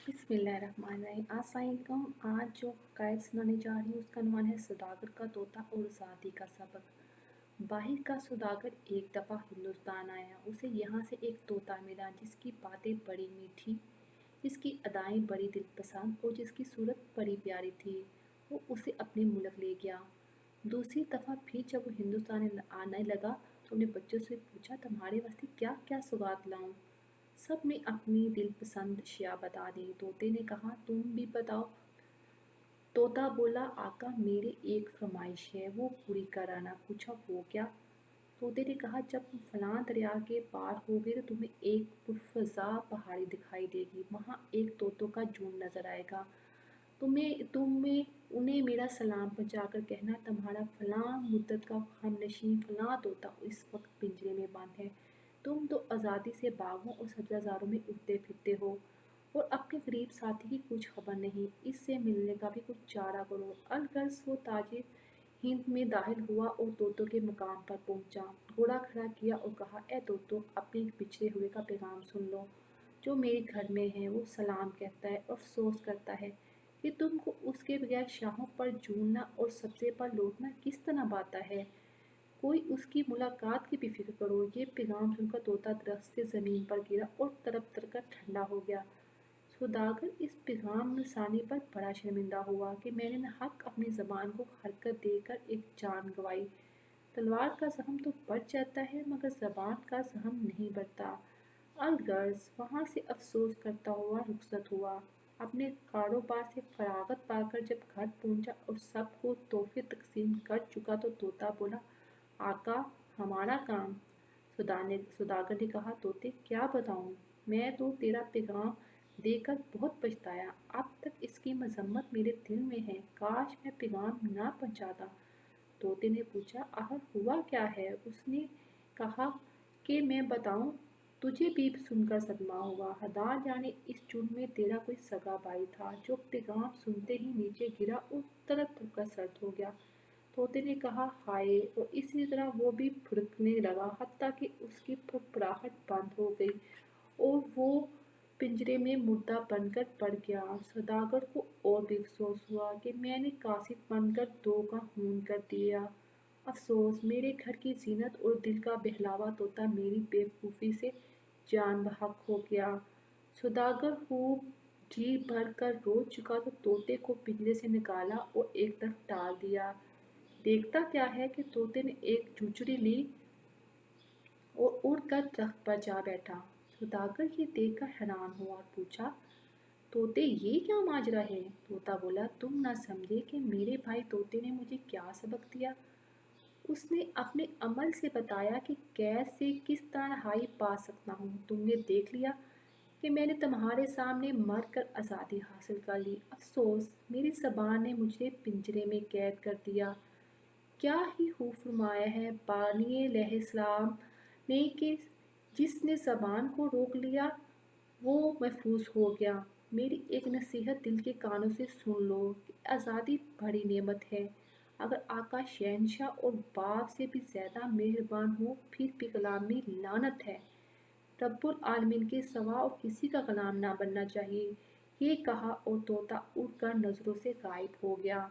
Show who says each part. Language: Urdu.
Speaker 1: بسم اللہ الرحمن الرحیم۔ السلام علیکم۔ آج جو حکایت سنانے جا رہی ہوں اس کا عنوان ہے سوداگر کا طوطا اور آزادی کا سبق۔ باہر کا سوداگر ایک دفعہ ہندوستان آیا۔ اسے یہاں سے ایک طوطا ملا جس کی باتیں بڑی میٹھی، جس کی ادائیں بڑی دل پسند اور جس کی صورت بڑی پیاری تھی۔ وہ اسے اپنے ملک لے گیا۔ دوسری دفعہ پھر جب وہ ہندوستان آنے لگا تو اپنے بچوں سے پوچھا، تمہارے واسطے کیا کیا سوغات لاؤں؟ سب نے اپنی دل پسند اشیاء بتا دی۔ طوطے نے کہا، تم بھی بتاؤ۔ طوطا بولا، آقا میری ایک فرمائش ہے، وہ پوری کرانا۔ پوچھا وہ کیا؟ طوطے نے کہا، جب تم فلاں دریا کے پار ہوگے تو تمہیں ایک پرفضا پہاڑی دکھائی دے گی۔ وہاں ایک طوطوں کا جھنڈ نظر آئے گا۔ تمہیں انہیں میرا سلام پہنچا کر کہنا، تمہارا فلاں مدت کا ہم نشین فلاں طوطا اس وقت پنجرے میں بند ہے۔ تم تو آزادی سے باغوں اور سبزہ زاروں میں اڑتے پھرتے ہو اور اپنے غریب ساتھی کی کچھ خبر نہیں۔ اس سے ملنے کا بھی کچھ چارہ کرو۔ الغرض وہ تاجر ہند میں داخل ہوا اور طوطوں کے مقام پر پہنچا۔ گھوڑا کھڑا کیا اور کہا، اے طوطوں، اپنے بچھڑے ہوئے کا پیغام سن لو۔ جو میرے گھر میں ہے وہ سلام کہتا ہے اور افسوس کرتا ہے کہ تم کو اس کے بغیر شاہوں پر جھولنا اور سبزے پر لوٹنا کس طرح باتا ہے۔ کوئی اس کی ملاقات کی بھی فکر کرو۔ یہ پیغام سن کر طوطا درخت سے زمین پر گرا اور تڑپ تڑپ کر ٹھنڈا ہو گیا۔ سوداگر اس پیغام رسانی پر بڑا شرمندہ ہوا کہ میں نے ناحق اپنی زبان کو حرکت دے کر ایک جان گنوائی۔ تلوار کا زخم تو بڑھ جاتا ہے مگر زبان کا زخم نہیں بڑھتا۔ الغرض وہاں سے افسوس کرتا ہوا رخصت ہوا۔ اپنے کاروبار سے فراغت پا کر جب گھر پہنچا اور سب کو تحفے تقسیم کر چکا تو طوطا بولا، آقا ہمارا کام؟ سوداگر نے کہا، طوطے کیا بتاؤں، میں تو تیرا پیغام دے کر بہت پچھتایا۔ اب تک اس کی مذمت میرے دل میں ہے، کاش میں پیغام نہ پہنچاتا۔ طوطے نے پوچھا، آخر ہوا کیا ہے؟ اس نے کہا کہ میں بتاؤں، تجھے بھی سن کر صدمہ ہوگا۔ خدا جانے اس جھنڈ میں تیرا کوئی سگا بھائی تھا جو پیغام سنتے ہی نیچے گرا اور تڑپ تڑپ کر سرد ہو گیا۔ طوطے نے کہا، ہائے! اور اسی طرح وہ بھی پھڑکنے لگا حتیٰ کہ اس کی پھڑپڑاہٹ بند ہو گئی اور وہ پنجرے میں مردہ بن کر پڑ گیا۔ سوداگر کو اور بھی افسوس ہوا کہ میں نے قاصد بن کر دو کا خون کر دیا۔ افسوس، میرے گھر کی زینت اور دل کا بہلاوا طوطا میری بے وقوفی سے جان بحق ہو گیا۔ سوداگر خوب جی بھر کر رو چکا تو طوطے کو پنجرے سے نکالا اور ایک طرف ڈال دیا۔ دیکھتا کیا ہے کہ طوطے نے ایک چونچڑی لی اور اڑ کر درخت پر جا بیٹھا۔ سوداگر یہ دیکھ کر حیران ہوا اور پوچھا، طوطے یہ کیا ماجرا ہے؟ طوطا بولا، تم نہ سمجھے کہ میرے بھائی طوطے نے مجھے کیا سبق دیا۔ اس نے اپنے عمل سے بتایا کہ قید سے کس طرح رہائی پا سکتا ہوں۔ تم نے دیکھ لیا کہ میں نے تمہارے سامنے مر کر آزادی حاصل کر لی۔ افسوس، میری زبان نے مجھے پنجرے میں قید کر دیا۔ کیا ہی خوب فرمایا ہے بانی علیہ السلام نے کہ جس نے زبان کو روک لیا وہ محفوظ ہو گیا۔ میری ایک نصیحت دل کے کانوں سے سن لو کہ آزادی بڑی نعمت ہے۔ اگر آقا شہنشاہ اور باپ سے بھی زیادہ مہربان ہو پھر بھی غلامی لعنت ہے۔ رب العالمین کے سوا اور کسی کا غلام نہ بننا چاہیے۔ یہ کہا اور طوطا اڑ کر نظروں سے غائب ہو گیا۔